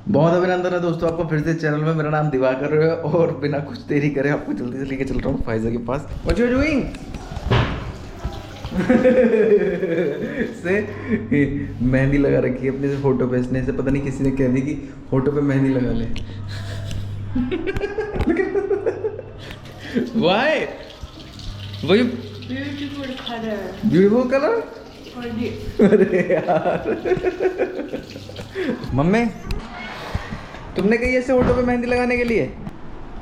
बहुत अभिनंदन है दोस्तों आपको फिर से चैनल में। मेरा नाम दिवाकर है और बिना कुछ देरी करे आपको जल्दी से लेके चल रहा हूँ फाइजा के पास। What you doing? से मेहंदी लगा रखी है अपने से फोटो पे इसने, से पता नहीं किसी ने कह दी कि फोटो पे मेहंदी लगा ले। व्हाई? वो Beautiful color. Beautiful colour. For the अरे यार मम्मी तुमने कही ऐसे ऑटो पे मेहंदी लगाने के लिए?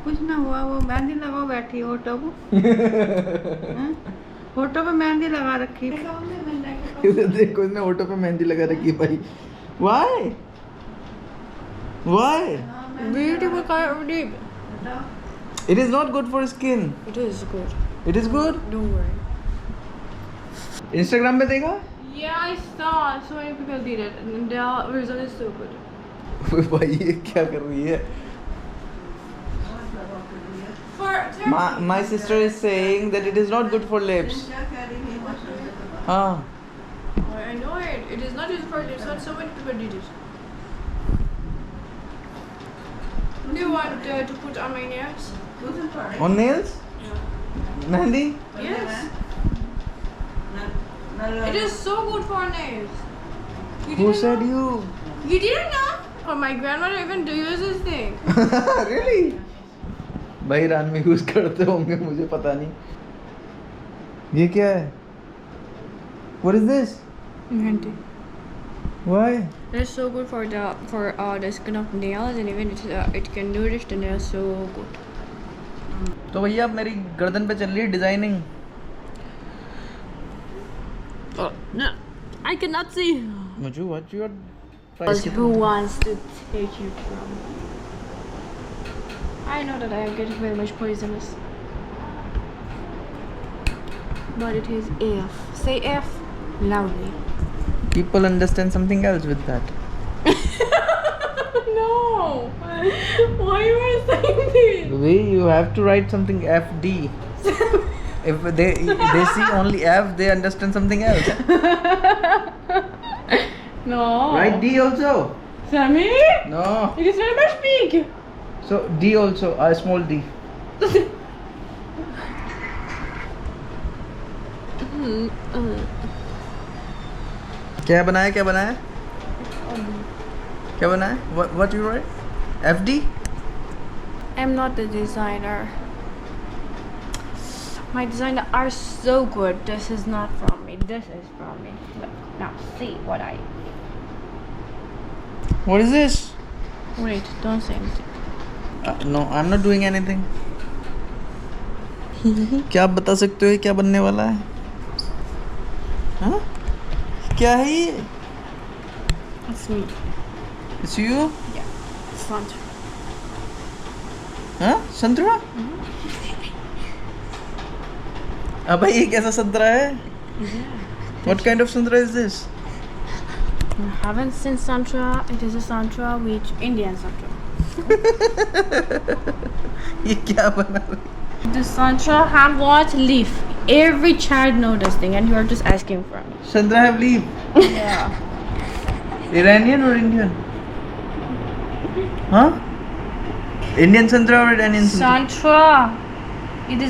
कुछ ना हुआ, वो मेहंदी लगाओ बैठी ऑटो को। हैं? ऑटो पे मेहंदी लगा रखी। इधर देखो इसने ऑटो पे मेहंदी लगा रखी है भाई। Why? Why? Beautiful color. It is not good for skin. It is good. It is good. Don't worry. Instagram पे देखा? Yeah, I saw. So many people did it, and the result is so good. भाई ये क्या कर रही है? For my sister is saying that it is not good for lips. हाँ I know it. It is not used for lips, but so many people did it. Do you want to put on my nails? On nails mehndi. Yes. It is so good for nails. You Who didn't said know? you? You didn't know? Oh, my grandmother even uses this thing. Really? भाई Iran में use करते होंगे मुझे पता नहीं। ये क्या है? What is this? Mehndi. Why? It's so good for the skin of nails, and even it can nourish the nails so good. तो भैया अब मेरी गर्दन पे चल रही है designing. Oh no, I cannot see. मुझे what you are Who wants to take you from? I know that I am getting very much poisonous, but it is F. Say F loudly. People understand something else with that. No. Why you are saying this? We you have to write something FD. If they see only F, they understand something else. No. Write D also. Sammy? No. It is very much big. So D also, a small D. क्या बनाया क्या बनाया क्या बनाया? What you write? FD? I'm not the designer. My designer are so good. This is not from me. This is from me. Look, now see what I. What is this? Wait, don't say anything. No, I'm not doing anything. क्या आप बता सकते हो ये क्या बनने वाला है? हाँ? क्या है ये? It's me. It's you? Yeah. Front. हाँ? संतरा? अबे ये कैसा संतरा है? Yeah. What kind of संतरा is this? You haven't seen Santra. It is a Santra with Indian Santra. ये क्या बना रही? The Santra have what? Leaf. Every child knows this thing, and you are just asking for me. संतरा have leaf. Yeah. Iranian or Indian? हाँ? Indian संतरा or Iranian संतरा? Santra. It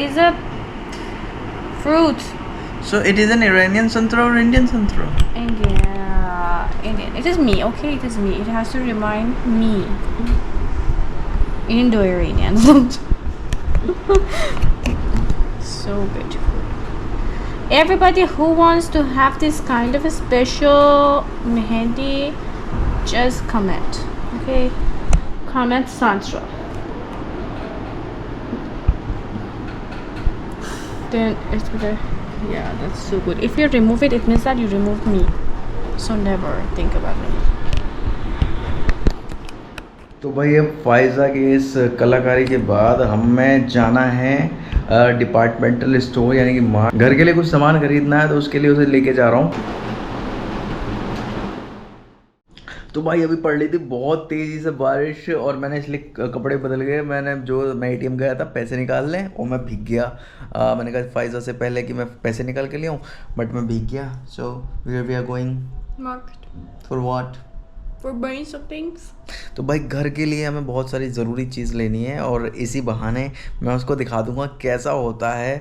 is a fruit. So it is an Iranian संतरा or Indian संतरा? Indian. It is me, okay? It is me. It has to remind me. Indo-Iranian. So beautiful. Everybody who wants to have this kind of a special mehendi, just comment. Okay? Comment Santra. Then it's better. Yeah, that's so good. If you remove it, it means that you removed me. So never think about me. तो भाई अब फायजा के इस कलाकारी के बाद हमें जाना है डिपार्टमेंटल स्टोर, यानी कि घर के लिए कुछ सामान खरीदना है, तो उसके लिए उसे लेके जा रहा हूँ। तो भाई अभी पड़ रही थी बहुत तेज़ी से बारिश और मैंने इसलिए कपड़े बदल गए। मैं एटीएम गया था पैसे निकालने और मैं भीग गया। मैंने कहा फायजा से पहले कि मैं पैसे निकाल के ले आऊँ, बट मैं भीग गया। So we are going Market. For what? for buying some things. तो भाई घर के लिए हमें बहुत सारी ज़रूरी चीज़ लेनी है और इसी बहाने मैं उसको दिखा दूंगा कैसा होता है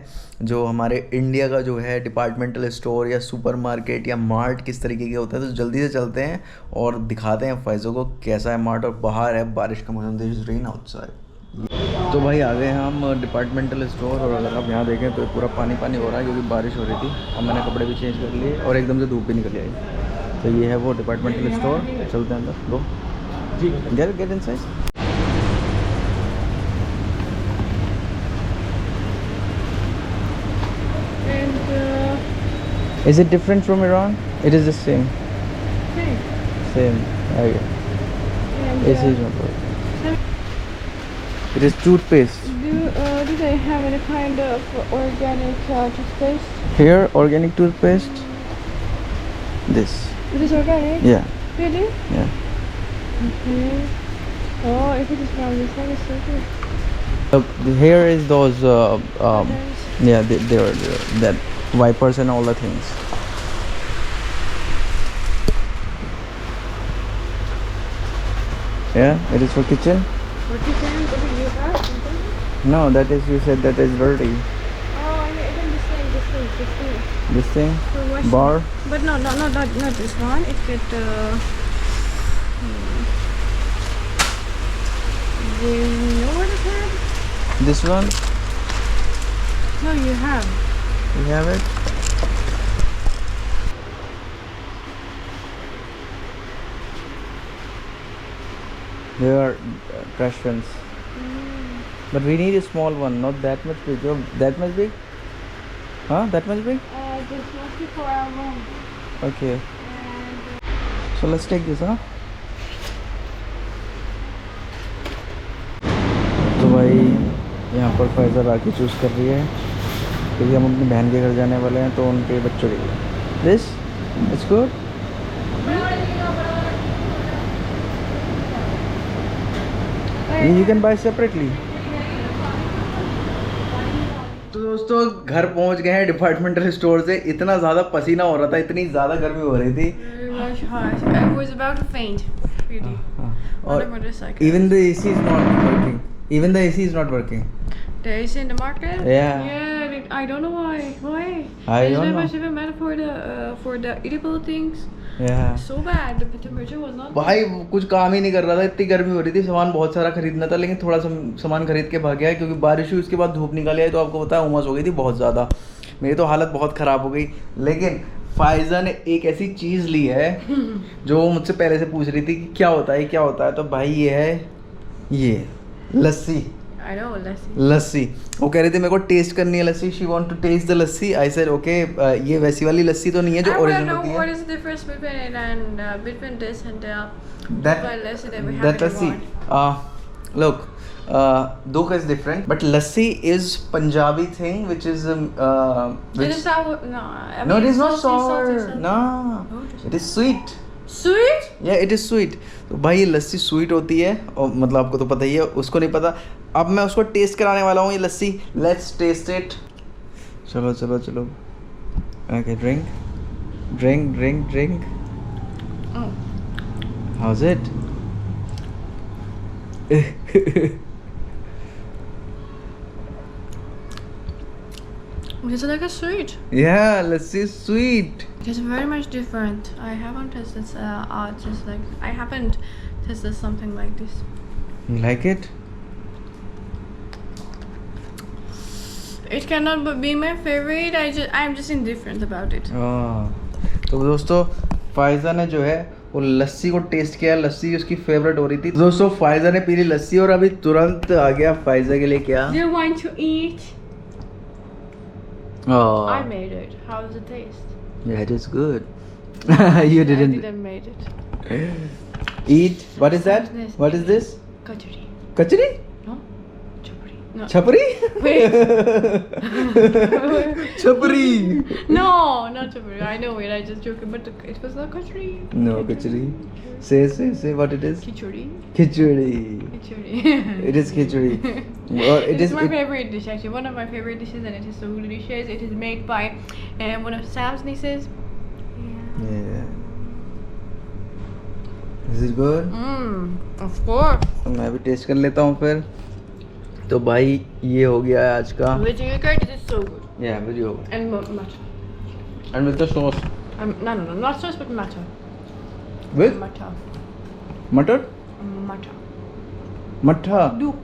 जो हमारे इंडिया का जो है डिपार्टमेंटल स्टोर या सुपरमार्केट या मार्ट किस तरीके के होते हैं। तो जल्दी से चलते हैं और दिखाते हैं फैज़ों को कैसा है मार्ट। और बाहर है बारिश का मौसम, देयर इज रेन आउटसाइड। तो भाई आ गए हैं हम डिपार्टमेंटल स्टोर और अगर आप यहाँ देखें तो पूरा पानी पानी हो रहा है क्योंकि बारिश हो रही थी। और मैंने कपड़े भी चेंज कर लिए और एकदम से धूप भी निकल आई। तो ये है वो डिपार्टमेंटल स्टोर, चलते हैं अंदर। गो जी, get inside. And Is it different from Iran? It is the same. okay. Same. Okay. And This is not working. It is toothpaste. do they have any kind of organic toothpaste? Here, organic toothpaste. This. It is organic? Yeah. Really? Yeah. Okay. Oh, if it is from this one, it's so good. Look, here is those. Others. Yeah, they are that wipers and all the things. Yeah, it is for kitchen. What you saying? What do you have? Something? No, that is, you said that is dirty. Oh, I know. Even this thing. This thing, For washing. bar. But no, not this one. It's it. Do you know what it had? This one, No, you have. you have it. They are trash cans. But we need a small one, not that much big. Oh, that much big? Huh? That much big? This must be for our room. Okay. And So let's take this, huh? तो भाई यहाँ पर फैज़ा राखी choose कर रही है क्योंकि हम अपनी बहन के घर जाने वाले हैं तो उनके बच्चों के लिए। This it's good. You can buy separately. तो दोस्तों घर पहुंच गए हैं डिपार्टमेंटल स्टोर से। इतना ज़्यादा पसीना हो रहा था, इतनी ज़्यादा गर्मी हो रही थी। very much hot. I was about to faint. Really. On और a motorcycle. even the AC is not working. Even the AC is not working. There is in the market. Yeah. Yeah. I don't know why. Why? I It's don't very know. much even better for the edible things. Yeah. So bad. The temperature was not. भाई कुछ काम ही नहीं कर रहा था, इतनी गर्मी हो रही थी। सामान बहुत सारा खरीदना था लेकिन थोड़ा सामान खरीद के भाग गया क्योंकि बारिश हुई, उसके बाद धूप निकल आई तो आपको पता है उमस हो गई थी बहुत ज़्यादा। मेरी तो हालत बहुत ख़राब हो गई। लेकिन फायज़ा ने एक ऐसी चीज़ ली है जो वो मुझसे पहले से पूछ रही थी कि क्या होता है क्या होता है। तो भाई ये है, ये लस्सी। I know. Let's see. लस्सी वो कह रही थी मेरे को टेस्ट करनी है lassi. She want to taste the lassi. I said okay. ये वैसी वाली लस्सी तो नहीं है जो I want to original know होती what है। is the difference between it and between this and the That lassi that we have that in lassi. Iran. Look, Dukha is different, but lassi is Punjabi thing, which is It which, is sour. No, I no, mean, it is not salty, sour. salty. No, Oh, it is- it is sweet. Sweet? Yeah, it is sweet. तो भाई ये लस्सी sweet होती है और मतलब आपको तो पता ही है, उसको नहीं पता। अब मैं उसको टेस्ट कराने वाला हूँ ये लस्सी। Let's test it. चलो चलो चलो। Okay, drink drink drink drink. Oh. How's it? It is like a sweet. Yeah, lassi is sweet. It is very much different. I haven't tasted just like I haven't tasted something like this. You like it? It cannot be my favorite. I'm just indifferent about it. तो दोस्तों फायजा ने जो है वो लस्सी को test किया। लस्सी उसकी favourite हो रही थी। दोस्तों फायजा ने पी ली लस्सी और अभी तुरंत आ गया फायजा के लिए क्या? Do you want to eat? Oh, I made it. How does it taste? yeah, it is good. You I didn't didn't made it. eat. What is that? Yes. What is this? Kachori. Kachari? No? Chapuri. No. Chapari? Wait. Chapari. No, not chapuri. I know it. I just joking, but it was not kachori. No, kachari. Say what it is. Khichuri. Khichdi. Khichuri. It is khichdi. Or It is my it- favorite dish actually. One of my favorite dishes, and it is so delicious. It is made by one of Sam's nieces. Yeah. Yeah. Is it good? Of course. तो मैं भी test कर लेता हूँ फिर। तो भाई ये हो गया है आज का। With yogurt, this is so good. Yeah, with yogurt. And matcha. And with the sauce. No, not sauce, but matcha. With Matcha. मटर? Matcha. मट्ठा? दूध।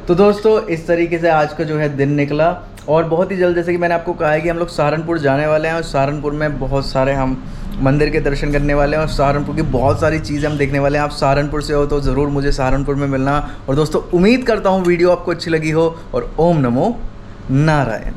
तो दोस्तों इस तरीके से आज का जो है दिन निकला, और बहुत ही जल्द, जैसे कि मैंने आपको कहा है कि हम लोग सहारनपुर जाने वाले हैं, और सहारनपुर में बहुत सारे हम मंदिर के दर्शन करने वाले हैं, और सहारनपुर की बहुत सारी चीज़ें हम देखने वाले हैं। आप सहारनपुर से हो तो ज़रूर मुझे सहारनपुर में मिलना। और दोस्तों उम्मीद करता हूँ वीडियो आपको अच्छी लगी हो, और ओम नमो नारायण।